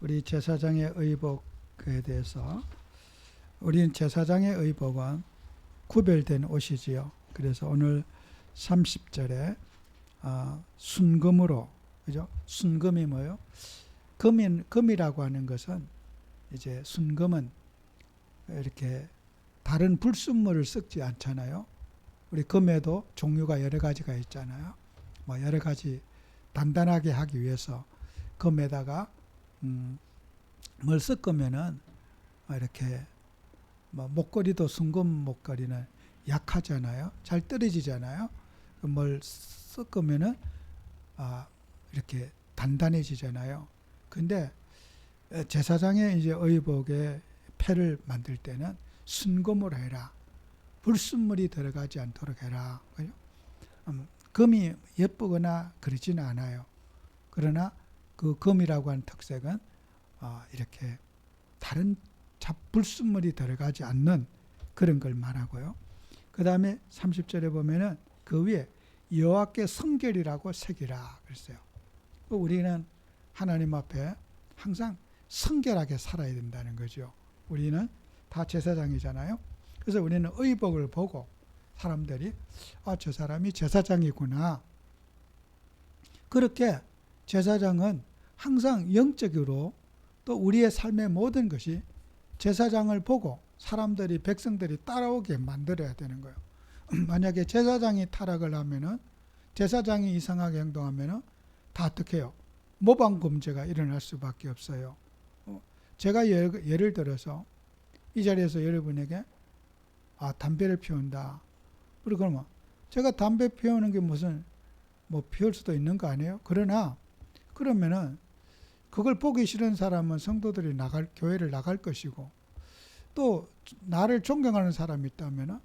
우리 제사장의 의복에 대해서, 우리는 제사장의 의복은 구별된 옷이지요. 그래서 오늘 30절에 순금으로, 그죠? 순금이 뭐예요? 금이라고 하는 것은, 이제 순금은 이렇게 다른 불순물을 섞지 않잖아요. 우리 금에도 종류가 여러 가지가 있잖아요. 뭐 여러 가지 단단하게 하기 위해서 금에다가 뭘 섞으면은 이렇게 뭐 목걸이도 순금 목걸이는 약하잖아요. 잘 떨어지잖아요. 뭘 섞으면은 이렇게 단단해지잖아요. 근데 제사장의 이제 의복에 패를 만들 때는 순금으로 해라. 불순물이 들어가지 않도록 해라. 금이 예쁘거나 그러지는 않아요. 그러나 그 금이라고 하는 특색은 이렇게 다른 불순물이 들어가지 않는 그런 걸 말하고요. 그 다음에 30절에 보면은 그 위에 여호와께 성결이라고 새기라 그랬어요. 우리는 하나님 앞에 항상 성결하게 살아야 된다는 거죠. 우리는 다 제사장이잖아요. 그래서 우리는 의복을 보고 사람들이 저 사람이 제사장이구나. 그렇게 제사장은 항상 영적으로 또 우리의 삶의 모든 것이 제사장을 보고 사람들이, 백성들이 따라오게 만들어야 되는 거예요. 만약에 제사장이 타락을 하면은, 제사장이 이상하게 행동하면은 다 어떻게 해요? 모방 범죄가 일어날 수밖에 없어요. 제가 예를 들어서 이 자리에서 여러분에게 담배를 피운다. 그러면 제가 담배 피우는 게 무슨 뭐 피울 수도 있는 거 아니에요? 그러면은 그걸 보기 싫은 사람은 성도들이 교회를 나갈 것이고, 또 나를 존경하는 사람이 있다면은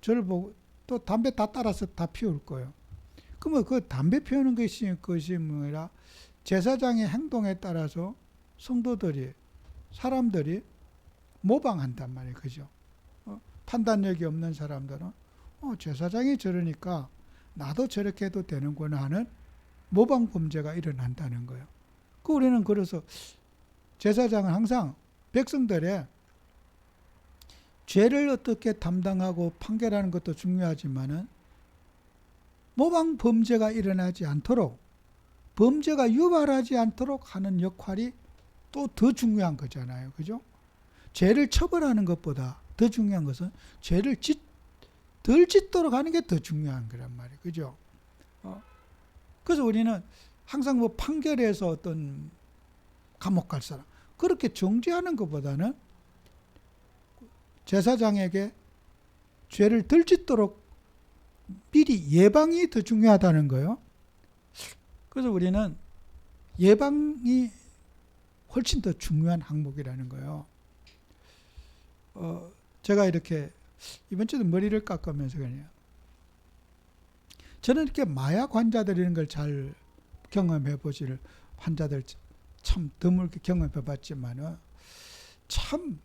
저를 보고 또 담배 다 따라서 다 피울 거예요. 그러면 그 담배 피우는 것이 뭐라, 제사장의 행동에 따라서 성도들이, 사람들이 모방한단 말이에요. 그죠? 판단력이 없는 사람들은 제사장이 저러니까 나도 저렇게 해도 되는구나 하는 모방 범죄가 일어난다는 거예요. 우리는 그래서 제사장은 항상 백성들의 죄를 어떻게 담당하고 판결하는 것도 중요하지만은 모방 범죄가 일어나지 않도록, 범죄가 유발하지 않도록 하는 역할이 또 더 중요한 거잖아요. 그죠? 죄를 처벌하는 것보다 더 중요한 것은 죄를 덜 짓도록 하는 게 더 중요한 거란 말이에요. 그죠? 그래서 우리는 항상 뭐 판결해서 어떤 감옥 갈 사람, 그렇게 정죄하는 것보다는 제사장에게 죄를 덜 짓도록 미리 예방이 더 중요하다는 거예요. 그래서 우리는 예방이 훨씬 더 중요한 항목이라는 거예요. 제가 이렇게 이번 주도 머리를 깎으면서 그냥, 저는 이렇게 마약 환자들 이런 걸 잘 경험해 보지를, 환자들 참 드물게 경험해 봤지만은 참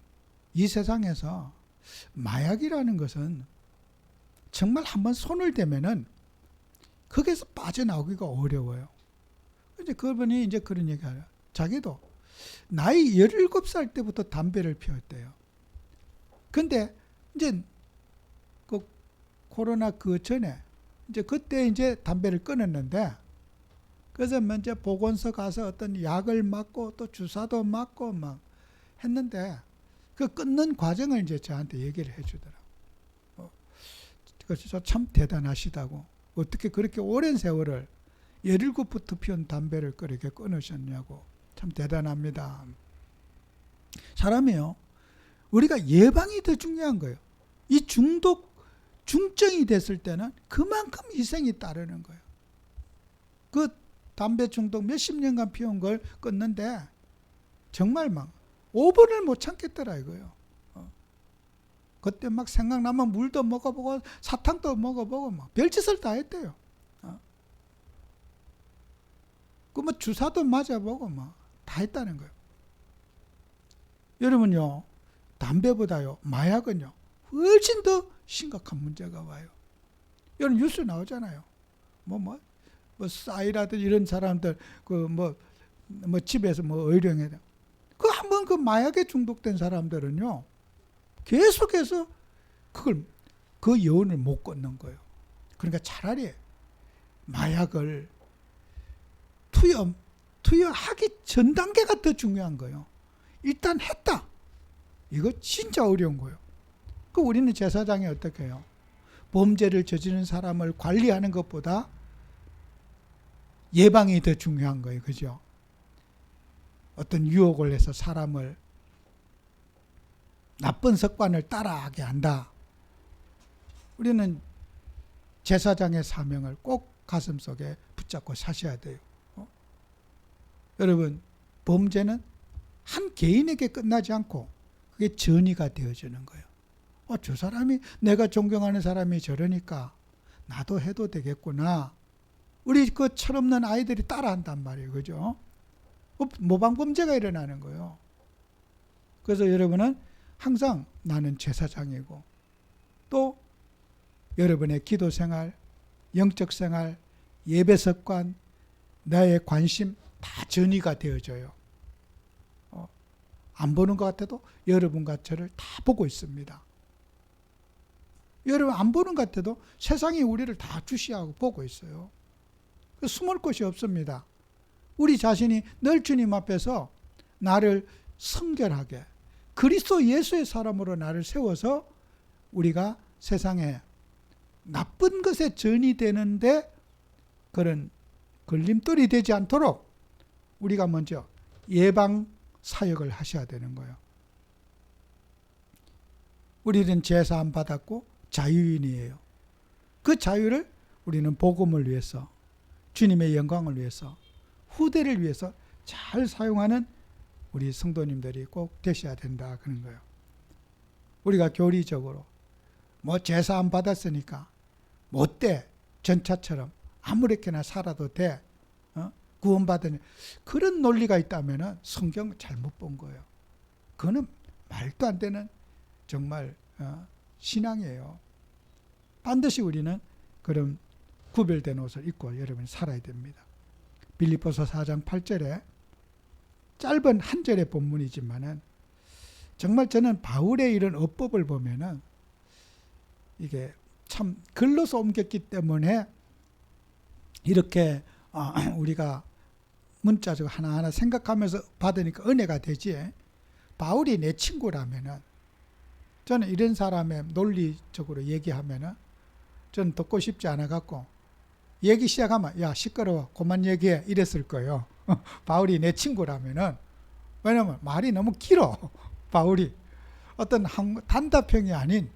이 세상에서 마약이라는 것은 정말 한번 손을 대면은 거기에서 빠져나오기가 어려워요. 이제 그분이 이제 그런 얘기 하요. 자기도 나이 17살 때부터 담배를 피웠대요. 근데 이제 그 코로나 그 전에 이제 그때 이제 담배를 끊었는데, 그래서 먼저 보건소 가서 어떤 약을 맞고 또 주사도 맞고 막 했는데 그 끊는 과정을 이제 저한테 얘기를 해주더라고요. 그래서 참 대단하시다고. 어떻게 그렇게 오랜 세월을 17부터 피운 담배를 그렇게 끊으셨냐고. 참 대단합니다. 사람이요, 우리가 예방이 더 중요한 거예요. 이 중증이 됐을 때는 그만큼 희생이 따르는 거예요. 그 담배 중독 몇십 년간 피운 걸 끊는데 정말 막 5분을 못 참겠더라 이거요. 그때 막 생각나면 물도 먹어보고 사탕도 먹어보고 막 별짓을 다 했대요. 그 뭐 주사도 맞아보고 막 다 했다는 거예요. 여러분요, 담배보다요 마약은요 훨씬 더 심각한 문제가 와요. 여러분 뉴스 나오잖아요. 뭐 싸이라든 이런 사람들 그 뭐 뭐 집에서 뭐 의령해. 그 한번 그 마약에 중독된 사람들은요, 계속해서 그 여운을 못 걷는 거예요. 그러니까 차라리 마약을 투여하기 전 단계가 더 중요한 거예요. 일단 했다. 이거 진짜 어려운 거예요. 그 우리는 제사장이 어떻게 해요? 범죄를 저지른 사람을 관리하는 것보다 예방이 더 중요한 거예요. 그죠? 어떤 유혹을 해서 사람을 나쁜 습관을 따라하게 한다. 우리는 제사장의 사명을 꼭 가슴속에 붙잡고 사셔야 돼요. 여러분, 범죄는 한 개인에게 끝나지 않고 그게 전이가 되어지는 거예요. 저 사람이, 내가 존경하는 사람이 저러니까 나도 해도 되겠구나. 우리 그 철없는 아이들이 따라한단 말이에요. 그죠? 모방범죄가 일어나는 거예요. 그래서 여러분은 항상 나는 제사장이고, 또 여러분의 기도생활, 영적생활, 예배습관, 나의 관심 다 전이가 되어져요. 안 보는 것 같아도 여러분과 저를 다 보고 있습니다. 여러분 안 보는 것 같아도 세상이 우리를 다 주시하고 보고 있어요. 숨을 곳이 없습니다. 우리 자신이 늘 주님 앞에서 나를 성결하게 그리스도 예수의 사람으로 나를 세워서 우리가 세상에 나쁜 것에 전이 되는데 그런 걸림돌이 되지 않도록 우리가 먼저 예방 사역을 하셔야 되는 거예요. 우리는 제사 안 받았고 자유인이에요. 그 자유를 우리는 복음을 위해서, 주님의 영광을 위해서, 후대를 위해서 잘 사용하는 우리 성도님들이 꼭 되셔야 된다 그런 거예요. 우리가 교리적으로 뭐 제사 안 받았으니까 못돼, 전차처럼 아무렇게나 살아도 돼, 구원받으니, 그런 논리가 있다면 성경을 잘못 본 거예요. 그거는 말도 안 되는 정말 신앙이에요. 반드시 우리는 그런 구별된 옷을 입고 여러분이 살아야 됩니다. 빌립보서 4장 8절에 짧은 한 절의 본문이지만은 정말 저는 바울의 이런 어법을 보면은 이게 참 글로서 옮겼기 때문에 이렇게 우리가 문자적으로 하나하나 생각하면서 받으니까 은혜가 되지. 바울이 내 친구라면은, 저는 이런 사람의 논리적으로 얘기하면은 저는 듣고 싶지 않아 갖고 얘기 시작하면 야 시끄러워 그만 얘기해 이랬을 거예요. 바울이 내 친구라면은. 왜냐면 말이 너무 길어. 바울이 어떤 단답형이 아닌,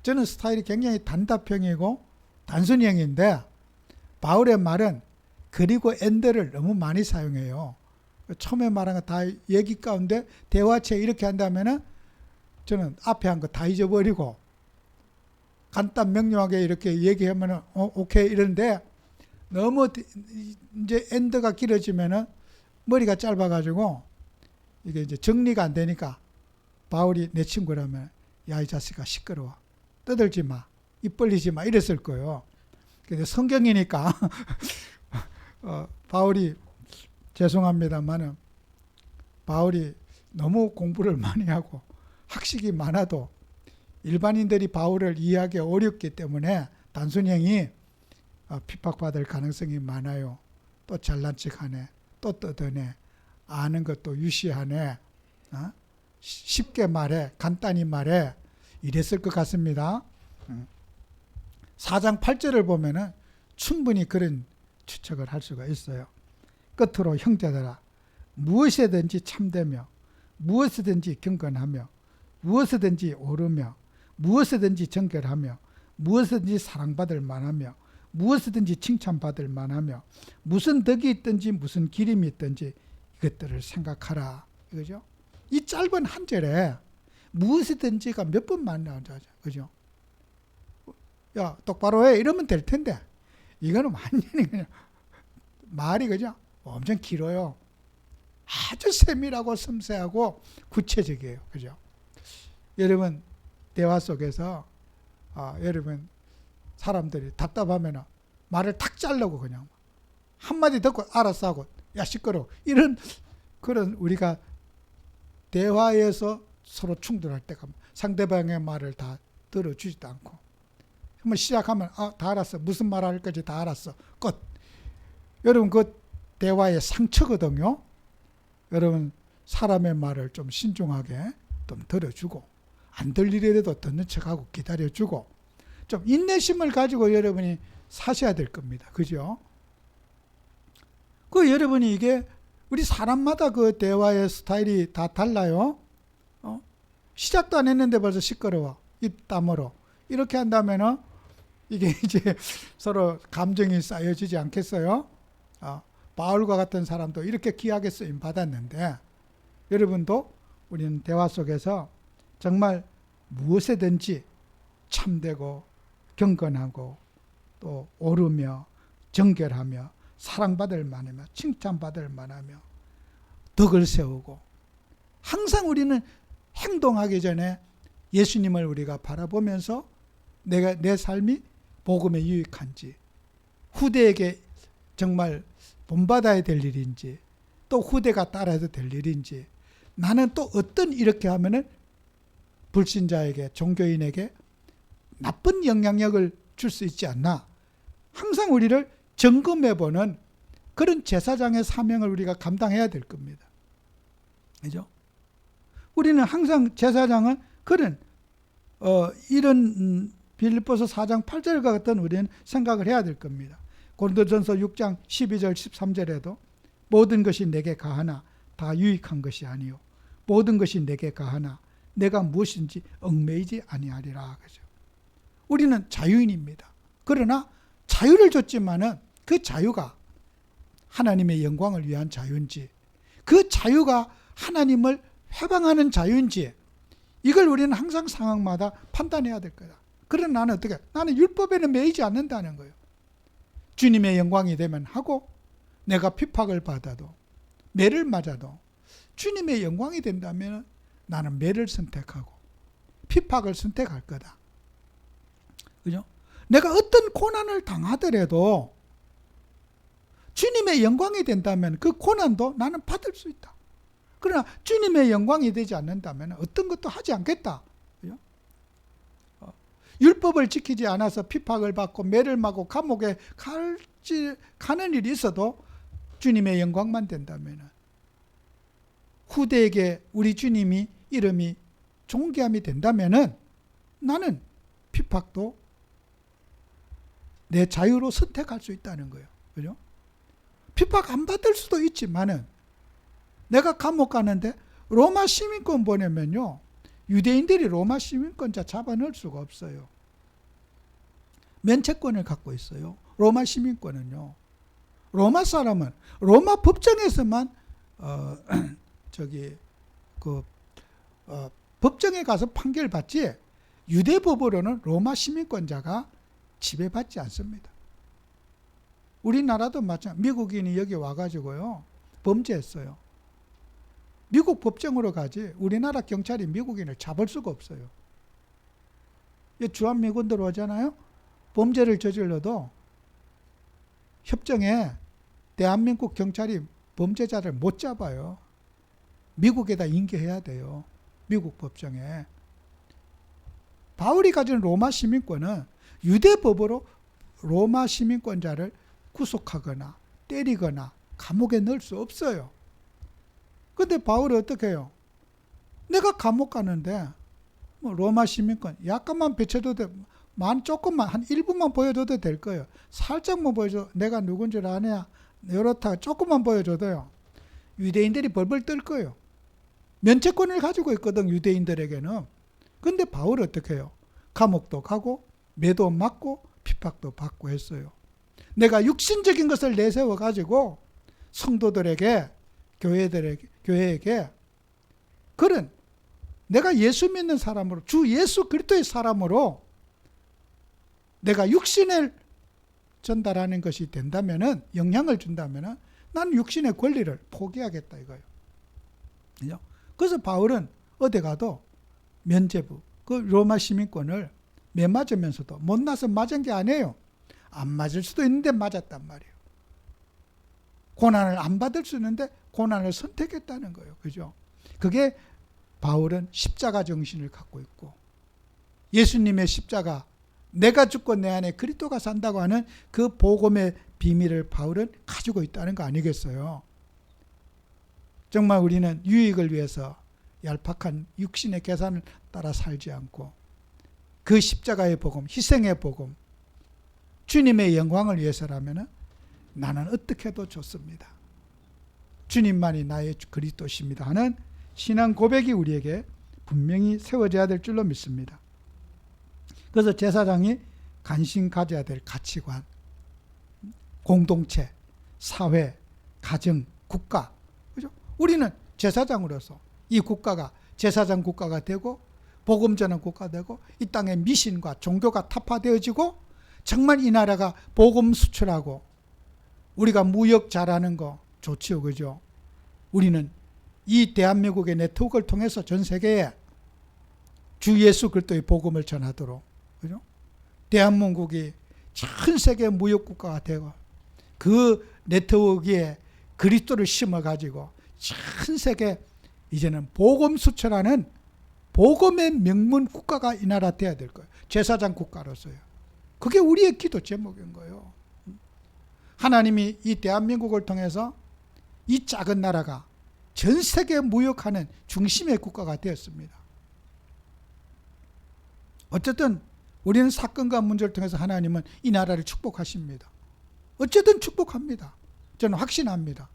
저는 스타일이 굉장히 단답형이고 단순형인데 바울의 말은 그리고 앤드를 너무 많이 사용해요. 처음에 말한 거 다 얘기 가운데 대화체 이렇게 한다면은 저는 앞에 한 거 다 잊어버리고 간단 명료하게 이렇게 얘기하면은 오케이 이런데, 너무 이제 엔드가 길어지면은 머리가 짧아가지고 이게 이제 정리가 안 되니까 바울이 내 친구라면 야 이 자식아 시끄러워 떠들지 마 입 벌리지 마 이랬을 거예요. 근데 성경이니까 바울이, 죄송합니다만은 바울이 너무 공부를 많이 하고 학식이 많아도 일반인들이 바울을 이해하기 어렵기 때문에 단순형이 핍박받을 가능성이 많아요. 또 잘난 척하네, 또 떠드네, 아는 것도 유시하네, 쉽게 말해, 간단히 말해, 이랬을 것 같습니다. 4장 8절을 보면은 충분히 그런 추측을 할 수가 있어요. 끝으로 형제들아, 무엇이든지 참되며 무엇이든지 경건하며 무엇이든지 오르며 무엇이든지 정결하며 무엇이든지 사랑받을 만하며 무엇이든지 칭찬받을 만하며 무슨 덕이 있든지 무슨 기림이 있든지 이것들을 생각하라. 이거죠. 이 짧은 한 절에 무엇이든지가 몇 번만 나오죠. 그죠? 야, 똑바로 해. 이러면 될 텐데. 이거는 완전히 그냥 말이 그죠? 엄청 길어요. 아주 세밀하고 섬세하고 구체적이에요. 그죠? 여러분, 대화 속에서, 여러분, 사람들이 답답하면 말을 탁 자르고 그냥 한마디 듣고 알았어 하고 야 시끄러워. 이런 그런 우리가 대화에서 서로 충돌할 때가 상대방의 말을 다 들어주지도 않고 한번 시작하면 다 알았어. 무슨 말 할 건지 다 알았어. 끝. 여러분 그 대화의 상처거든요. 여러분 사람의 말을 좀 신중하게 좀 들어주고 안 들리더라도 듣는 척하고 기다려주고 좀 인내심을 가지고 여러분이 사셔야 될 겁니다. 그죠? 그 여러분이 이게 우리 사람마다 그 대화의 스타일이 다 달라요. 시작도 안 했는데 벌써 시끄러워. 입 다물어. 이렇게 한다면은 이게 이제 서로 감정이 쌓여지지 않겠어요? 바울과 같은 사람도 이렇게 귀하게 쓰임 받았는데 여러분도 우리는 대화 속에서 정말 무엇이든지 참되고 경건하고 또 옳으며 정결하며 사랑받을 만하며 칭찬받을 만하며 덕을 세우고 항상 우리는 행동하기 전에 예수님을 우리가 바라보면서 내 삶이 복음에 유익한지 후대에게 정말 본받아야 될 일인지 또 후대가 따라야 될 일인지 나는 또 어떤 이렇게 하면은 불신자에게 종교인에게 나쁜 영향력을 줄 수 있지 않나 항상 우리를 점검해보는 그런 제사장의 사명을 우리가 감당해야 될 겁니다. 그죠? 우리는 항상 제사장은 그런 이런 빌립보서 4장 8절과 같은 우리는 생각을 해야 될 겁니다. 고린도전서 6장 12절 13절에도 모든 것이 내게 가하나 다 유익한 것이 아니요 모든 것이 내게 가하나 내가 무엇인지 얽매이지 아니하리라. 그죠? 우리는 자유인입니다. 그러나 자유를 줬지만은 그 자유가 하나님의 영광을 위한 자유인지 그 자유가 하나님을 회방하는 자유인지 이걸 우리는 항상 상황마다 판단해야 될 거다. 그러나 나는 어떻게? 나는 율법에는 매이지 않는다는 거예요. 주님의 영광이 되면 하고 내가 핍박을 받아도 매를 맞아도 주님의 영광이 된다면 나는 매를 선택하고 핍박을 선택할 거다. 그죠? 내가 어떤 고난을 당하더라도 주님의 영광이 된다면 그 고난도 나는 받을 수 있다. 그러나 주님의 영광이 되지 않는다면 어떤 것도 하지 않겠다. 그죠? 율법을 지키지 않아서 핍박을 받고 매를 맞고 감옥에 가는 일이 있어도 주님의 영광만 된다면 후대에게 우리 주님이 이름이 존귀함이 된다면 나는 핍박도 내 자유로 선택할 수 있다는 거예요. 그죠? 핍박 안 받을 수도 있지만은 내가 감옥 가는데 로마 시민권 보내면요. 유대인들이 로마 시민권자 잡아넣을 수가 없어요. 면책권을 갖고 있어요. 로마 시민권은요. 로마 사람은 로마 법정에서만 법정에 가서 판결 받지 유대 법으로는 로마 시민권자가 지배받지 않습니다. 우리나라도 마찬가지. 미국인이 여기 와가지고요 범죄했어요. 미국 법정으로 가지 우리나라 경찰이 미국인을 잡을 수가 없어요. 주한미군들 오잖아요. 범죄를 저질러도 협정에 대한민국 경찰이 범죄자를 못 잡아요. 미국에다 인계해야 돼요. 미국 법정에. 바울이 가진 로마 시민권은 유대법으로 로마 시민권자를 구속하거나 때리거나 감옥에 넣을 수 없어요. 근데 바울이 어떻게 해요? 내가 감옥 가는데 로마 시민권 약간만 비춰도 돼. 조금만 한 1분만 보여줘도 될 거예요. 살짝만 보여줘. 내가 누군지 아냐? 이렇다 조금만 보여줘도요. 유대인들이 벌벌 떨 거예요. 면책권을 가지고 있거든 유대인들에게는. 근데 바울이 어떻게 해요? 감옥도 가고 매도 맞고 핍박도 받고 했어요. 내가 육신적인 것을 내세워 가지고 성도들에게 교회에게 그런 내가 예수 믿는 사람으로 주 예수 그리스도의 사람으로 내가 육신을 전달하는 것이 된다면은 영향을 준다면은 나는 육신의 권리를 포기하겠다 이거예요. 그래서 바울은 어디 가도 면죄부 그 로마 시민권을 매 맞으면서도 못나서 맞은 게 아니에요. 안 맞을 수도 있는데 맞았단 말이에요. 고난을 안 받을 수 있는데 고난을 선택했다는 거예요. 그죠? 그게 바울은 십자가 정신을 갖고 있고, 예수님의 십자가, 내가 죽고 내 안에 그리스도가 산다고 하는 그 복음의 비밀을 바울은 가지고 있다는 거 아니겠어요? 정말 우리는 유익을 위해서 얄팍한 육신의 계산을 따라 살지 않고 그 십자가의 복음, 희생의 복음, 주님의 영광을 위해서라면 나는 어떻게 해도 좋습니다. 주님만이 나의 그리스도십니다 하는 신앙 고백이 우리에게 분명히 세워져야 될 줄로 믿습니다. 그래서 제사장이 관심 가져야 될 가치관, 공동체, 사회, 가정, 국가, 그죠? 우리는 제사장으로서 이 국가가 제사장 국가가 되고 복음 전하는 국가가 되고 이 땅의 미신과 종교가 타파되어지고 정말 이 나라가 복음 수출하고 우리가 무역 잘하는 거 좋지요, 그죠? 우리는 이 대한민국의 네트워크를 통해서 전 세계에 주 예수 그리스도의 복음을 전하도록, 그죠? 대한민국이 전 세계 무역 국가가 되고 그 네트워크에 그리스도를 심어 가지고 전 세계 이제는 복음 수출하는 복음의 명문 국가가 이 나라 돼야 될 거예요. 제사장 국가로서요. 그게 우리의 기도 제목인 거예요. 하나님이 이 대한민국을 통해서 이 작은 나라가 전 세계 무역하는 중심의 국가가 되었습니다. 어쨌든 우리는 사건과 문제를 통해서 하나님은 이 나라를 축복하십니다. 어쨌든 축복합니다. 저는 확신합니다.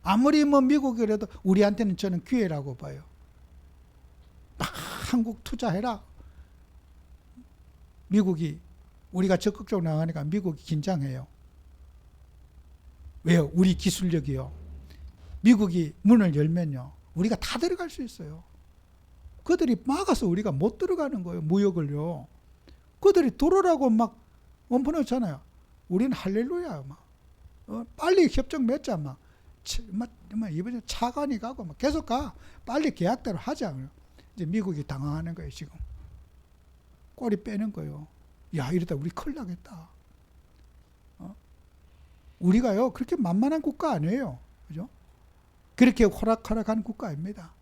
아무리 미국이라도 우리한테는 저는 기회라고 봐요. 한국 투자해라. 미국이 우리가 적극적으로 나가니까 미국이 긴장해요. 왜요? 우리 기술력이요. 미국이 문을 열면요, 우리가 다 들어갈 수 있어요. 그들이 막아서 우리가 못 들어가는 거예요. 무역을요. 그들이 들어오라고 막 원포놓잖아요. 우리는 할렐루야. 빨리 협정 맺자. 이번에 차관이 가고 계속 가. 빨리 계약대로 하자. 이제 미국이 당황하는 거예요, 지금. 꼬리 빼는 거예요. 야, 이러다 우리 큰일 나겠다. 우리가요, 그렇게 만만한 국가 아니에요. 그죠? 그렇게 호락호락한 국가입니다.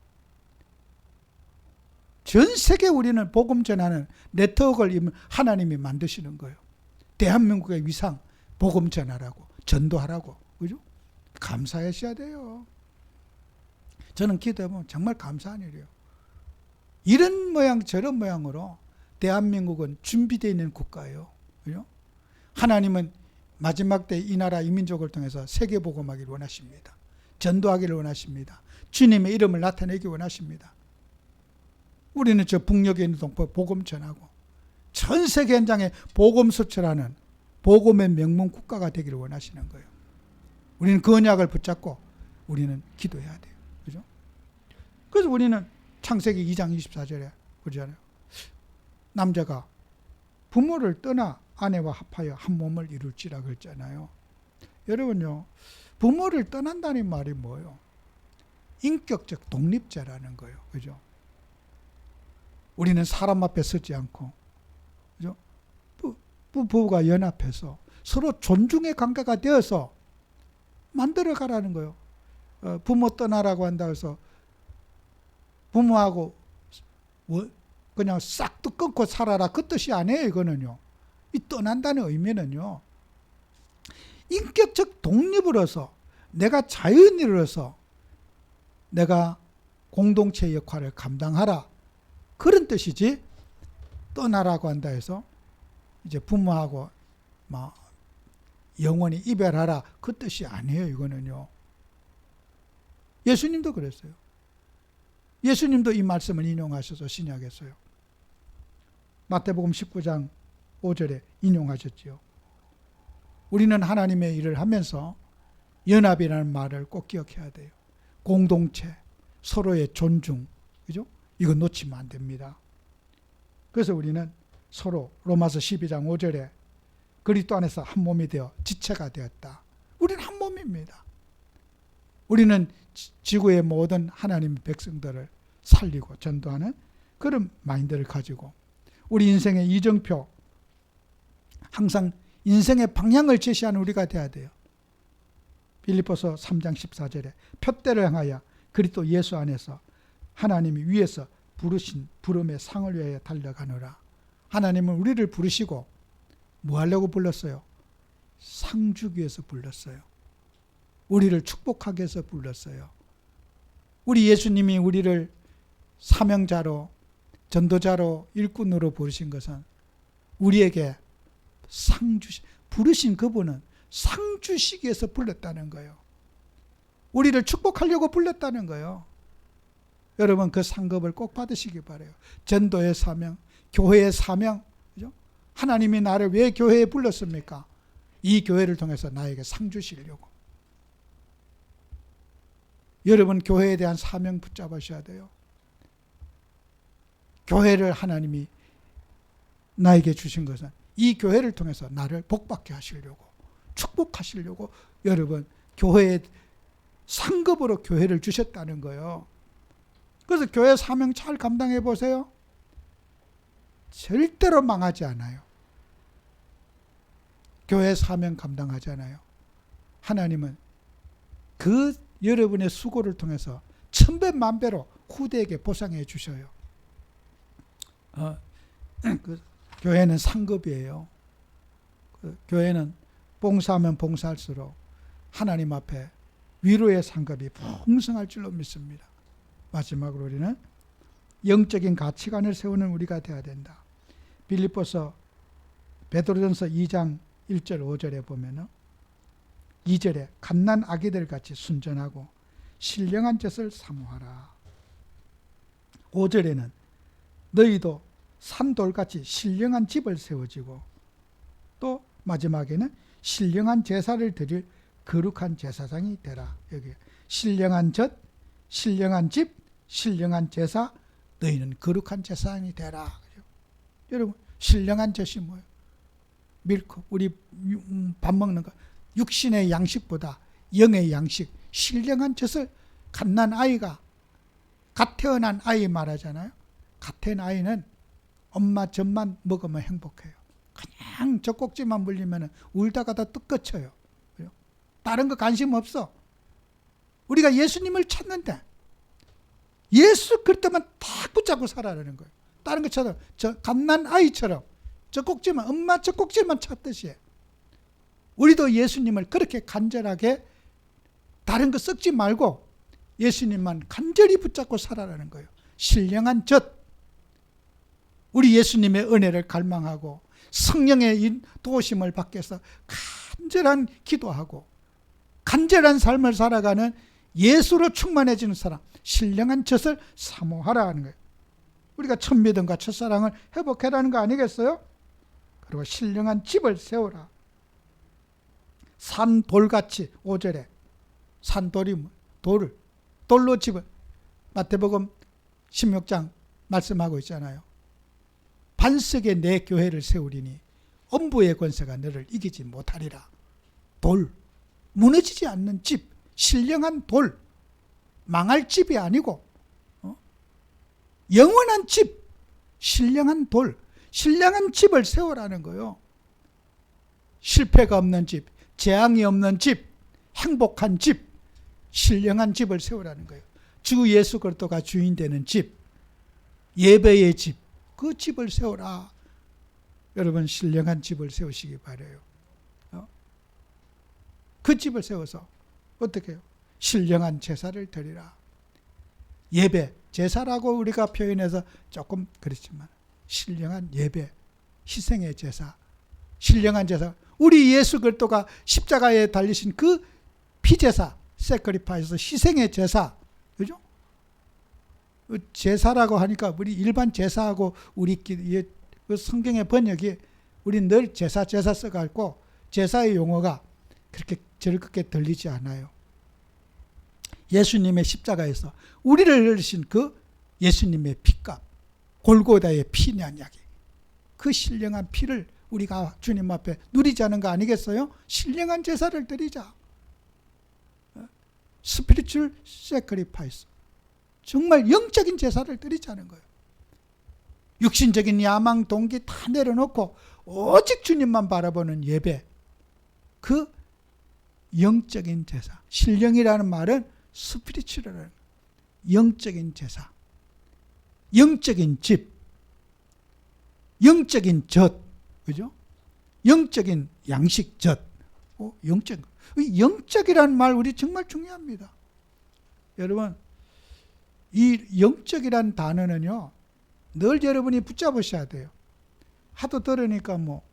전 세계 우리는 복음 전하는 네트워크를 하나님이 만드시는 거예요. 대한민국의 위상, 복음 전하라고, 전도하라고. 그죠? 감사하셔야 돼요. 저는 기도해보면 정말 감사한 일이에요. 이런 모양 저런 모양으로 대한민국은 준비되어 있는 국가예요. 그죠? 하나님은 마지막 때 이 나라 이 민족을 통해서 세계복음하기를 원하십니다. 전도하기를 원하십니다. 주님의 이름을 나타내기 원하십니다. 우리는 저 북녘에 있는 동포 복음 전하고 전 세계 현장에 복음 수출하는 복음의 명문 국가가 되기를 원하시는 거예요. 우리는 그 언약을 붙잡고 우리는 기도해야 돼요. 그죠? 그래서 우리는 창세기 2장 24절에 그러잖아요. 남자가 부모를 떠나 아내와 합하여 한 몸을 이룰지라 그랬잖아요. 여러분요, 부모를 떠난다는 말이 뭐예요? 인격적 독립자라는 거예요. 그죠? 우리는 사람 앞에 서지 않고, 그죠? 부부가 연합해서 서로 존중의 관계가 되어서 만들어 가라는 거예요. 부모 떠나라고 한다고 해서 부모하고 그냥 싹도 끊고 살아라 그 뜻이 아니에요. 이거는요. 이 떠난다는 의미는요, 인격적 독립으로서 내가 자연인으로서 내가 공동체 역할을 감당하라 그런 뜻이지, 떠나라고 한다 해서 이제 부모하고 막 영원히 이별하라 그 뜻이 아니에요. 이거는요. 예수님도 그랬어요. 예수님도 이 말씀을 인용하셔서 신약했어요. 마태복음 19장 5절에 인용하셨지요. 우리는 하나님의 일을 하면서 연합이라는 말을 꼭 기억해야 돼요. 공동체, 서로의 존중, 그죠? 이거 놓치면 안 됩니다. 그래서 우리는 서로 로마서 12장 5절에 그리스도 안에서 한 몸이 되어 지체가 되었다. 우리는 한 몸입니다. 우리는 지구의 모든 하나님의 백성들을 살리고 전도하는 그런 마인드를 가지고 우리 인생의 이정표, 항상 인생의 방향을 제시하는 우리가 돼야 돼요. 빌립보서 3장 14절에 표대를 향하여 그리스도 예수 안에서 하나님이 위에서 부르신 부름의 상을 위하여 달려가노라. 하나님은 우리를 부르시고 뭐 하려고 불렀어요? 상 주기 위해서 불렀어요. 우리를 축복하기 위해서 불렀어요. 우리 예수님이 우리를 사명자로, 전도자로, 일꾼으로 부르신 것은 우리에게 부르신 그분은 상 주시기 위해서 불렀다는 거예요. 우리를 축복하려고 불렀다는 거예요. 여러분 그 상급을 꼭 받으시기 바라요. 전도의 사명, 교회의 사명, 그죠? 하나님이 나를 왜 교회에 불렀습니까? 이 교회를 통해서 나에게 상 주시려고. 여러분 교회에 대한 사명 붙잡으셔야 돼요. 교회를 하나님이 나에게 주신 것은 이 교회를 통해서 나를 복받게 하시려고, 축복하시려고 여러분 교회에 상급으로 교회를 주셨다는 거예요. 그래서 교회 사명 잘 감당해 보세요. 절대로 망하지 않아요. 교회 사명 감당하지 않아요. 하나님은 그 여러분의 수고를 통해서 천배만배로 후대에게 보상해 주셔요. 그 교회는 상급이에요. 그 교회는 봉사하면 봉사할수록 하나님 앞에 위로의 상급이 풍성할 줄로 믿습니다. 마지막으로 우리는 영적인 가치관을 세우는 우리가 되어야 된다. 빌립보서 베드로전서 2장 1절 5절에 보면은 2절에 갓난 아기들 같이 순전하고 신령한 젖을 사모하라. 5절에는 너희도 산돌같이 신령한 집을 세워지고, 또 마지막에는 신령한 제사를 드릴 거룩한 제사장이 되라. 여기 신령한 젖, 신령한 집, 신령한 제사, 너희는 거룩한 제사장이 되라. 여러분 신령한 젖이 뭐예요? 밀크, 우리 밥 먹는 거, 육신의 양식보다 영의 양식, 신령한 젖을 갓난 아이가, 갓 태어난 아이 말하잖아요. 갓 태어난 아이는 엄마 젖만 먹으면 행복해요. 그냥 젖꼭지만 물리면 울다가 다 뜯거쳐요. 다른 거 관심 없어. 우리가 예수님을 찾는데 예수 그리스도만 딱 붙잡고 살아라는 거예요. 다른 것처럼 저 갓난 아이처럼 젖꼭지만, 엄마 젖꼭지만 찾듯이 우리도 예수님을 그렇게 간절하게 다른 거 썩지 말고 예수님만 간절히 붙잡고 살아라는 거예요. 신령한 젖, 우리 예수님의 은혜를 갈망하고 성령의 도우심을 받기 위해서 간절한 기도하고 간절한 삶을 살아가는 예수로 충만해지는 사람, 신령한 젖을 사모하라 하는 거예요. 우리가 첫 믿음과 첫사랑을 회복해라는 거 아니겠어요? 그리고 신령한 집을 세우라. 산돌같이, 5절에 산돌이 돌로 집을, 마태복음 16장 말씀하고 있잖아요. 반석에 내 교회를 세우리니 엄부의 권세가 너를 이기지 못하리라. 돌, 무너지지 않는 집, 신령한 돌, 망할 집이 아니고 영원한 집, 신령한 돌, 신령한 집을 세우라는 거예요. 실패가 없는 집, 재앙이 없는 집, 행복한 집, 신령한 집을 세우라는 거예요. 주 예수 그리스도가 주인 되는 집, 예배의 집, 그 집을 세우라. 여러분 신령한 집을 세우시기 바라요. 그 집을 세워서 어떻게 해요? 신령한 제사를 드리라. 예배, 제사라고 우리가 표현해서 조금 그렇지만 신령한 예배, 희생의 제사, 신령한 제사, 우리 예수 그리스도가 십자가에 달리신 그 피제사, 세크리파이스, 희생의 제사, 그죠? 제사라고 하니까 우리 일반 제사하고 우리끼리 그 성경의 번역이 우리 늘 제사 써갖고 제사의 용어가 그렇게 즐겁게 들리지 않아요. 예수님의 십자가에서 우리를 흘리신 그 예수님의 피값, 골고다의 피냐냐기, 그 신령한 피를 우리가 주님 앞에 누리자는 거 아니겠어요? 신령한 제사를 드리자. 스피리추얼 세크리파이스, 정말 영적인 제사를 드리자는 거예요. 육신적인 야망, 동기 다 내려놓고 오직 주님만 바라보는 예배, 그 영적인 제사. 신령이라는 말은 스피리추얼한 영적인 제사, 영적인 집, 영적인 젖, 그죠? 영적인 양식 젖, 영적이라는 말 우리 정말 중요합니다. 여러분, 이 영적이라는 단어는요, 늘 여러분이 붙잡으셔야 돼요. 하도 들으니까 뭐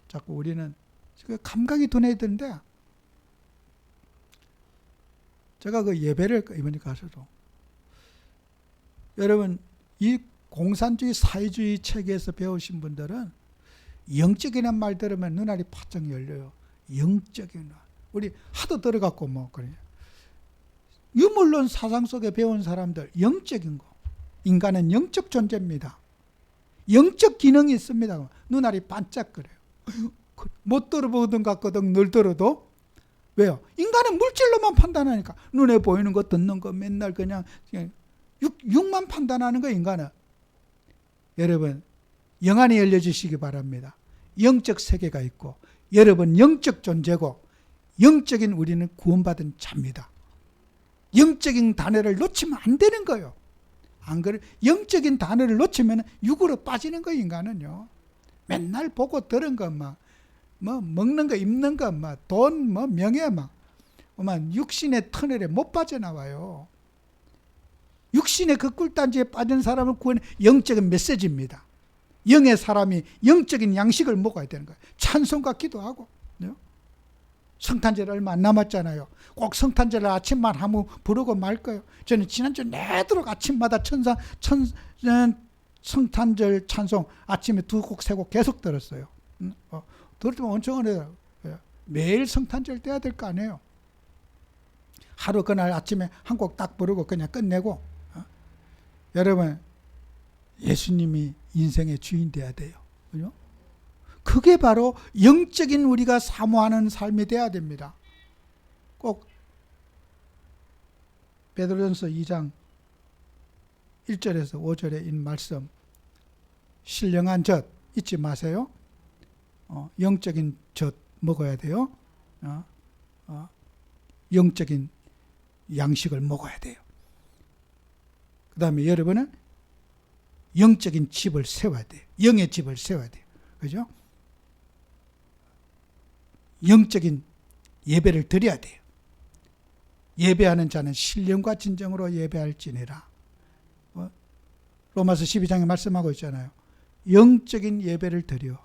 자꾸 우리는 감각이 둔해지는데, 제가 그 예배를 이번에 가서도 여러분 이 공산주의 사회주의 체계에서 배우신 분들은 영적이라는 말 들으면 눈알이 바짝 열려요. 영적인 말. 우리 하도 들어갖고 뭐 그래. 유물론 사상 속에 배운 사람들 영적인 거. 인간은 영적 존재입니다. 영적 기능이 있습니다. 눈알이 반짝거려요. 못 들어보던 것 같거든 늘 들어도. 왜요? 인간은 물질로만 판단하니까. 눈에 보이는 거 듣는 거 맨날 그냥 육만 판단하는 거 인간은. 여러분 영안이 열려주시기 바랍니다. 영적 세계가 있고 여러분 영적 존재고 영적인 우리는 구원받은 자입니다. 영적인 단어를 놓치면 안 되는 거예요. 안 그래? 영적인 단어를 놓치면 육으로 빠지는 거예요. 인간은요. 맨날 보고 들은 것만 뭐 먹는 거 입는 거 막 돈 뭐 명예 막 육신의 터널에 못 빠져나와요. 육신의 그 꿀단지에 빠진 사람을 구하는 영적인 메시지입니다. 영의 사람이 영적인 양식을 먹어야 되는 거예요. 찬송과 기도하고. 성탄절 얼마 안 남았잖아요. 꼭 성탄절 아침만 하면 부르고 말 거예요. 저는 지난주 내도록 아침마다 성탄절 찬송 아침에 2곡 3곡 계속 들었어요. 들었으면 엄청 어려워요. 매일 성탄절 떼야 될 거 아니에요. 하루 그날 아침에 한 곡 딱 부르고 그냥 끝내고. 여러분 예수님이 인생의 주인 돼야 돼요. 그죠? 그게 바로 영적인 우리가 사모하는 삶이 돼야 됩니다. 꼭 베드로전서 2장 1절에서 5절에 인 말씀 신령한 젖 잊지 마세요. 영적인 젖 먹어야 돼요. 영적인 양식을 먹어야 돼요. 그 다음에 여러분은 영적인 집을 세워야 돼요. 영의 집을 세워야 돼요. 그죠? 영적인 예배를 드려야 돼요. 예배하는 자는 신령과 진정으로 예배할지니라. 로마서 12장에 말씀하고 있잖아요. 영적인 예배를 드려.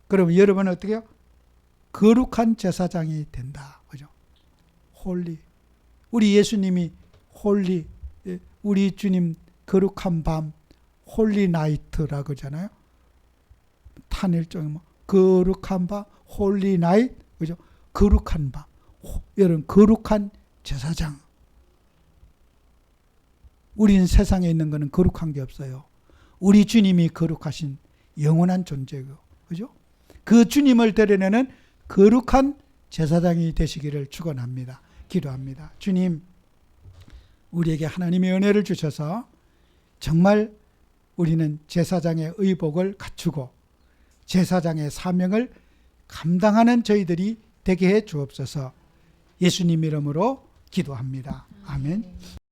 그러면 여러분은 어떻게 해요? 거룩한 제사장이 된다. 그죠? 홀리. 우리 예수님이 홀리, 우리 주님 거룩한 밤, 홀리 나이트라고 그러잖아요. 탄일종이 뭐 거룩한 밤, 홀리 나이트, 그죠? 거룩한 밤. 여러분 거룩한 제사장. 우리는 세상에 있는 거는 거룩한 게 없어요. 우리 주님이 거룩하신 영원한 존재고, 그죠? 그 주님을 드러내는 거룩한 제사장이 되시기를 축원합니다. 기도합니다. 주님, 우리에게 하나님의 은혜를 주셔서 정말 우리는 제사장의 의복을 갖추고 제사장의 사명을 감당하는 저희들이 되게 해 주옵소서. 예수님 이름으로 기도합니다. 아멘.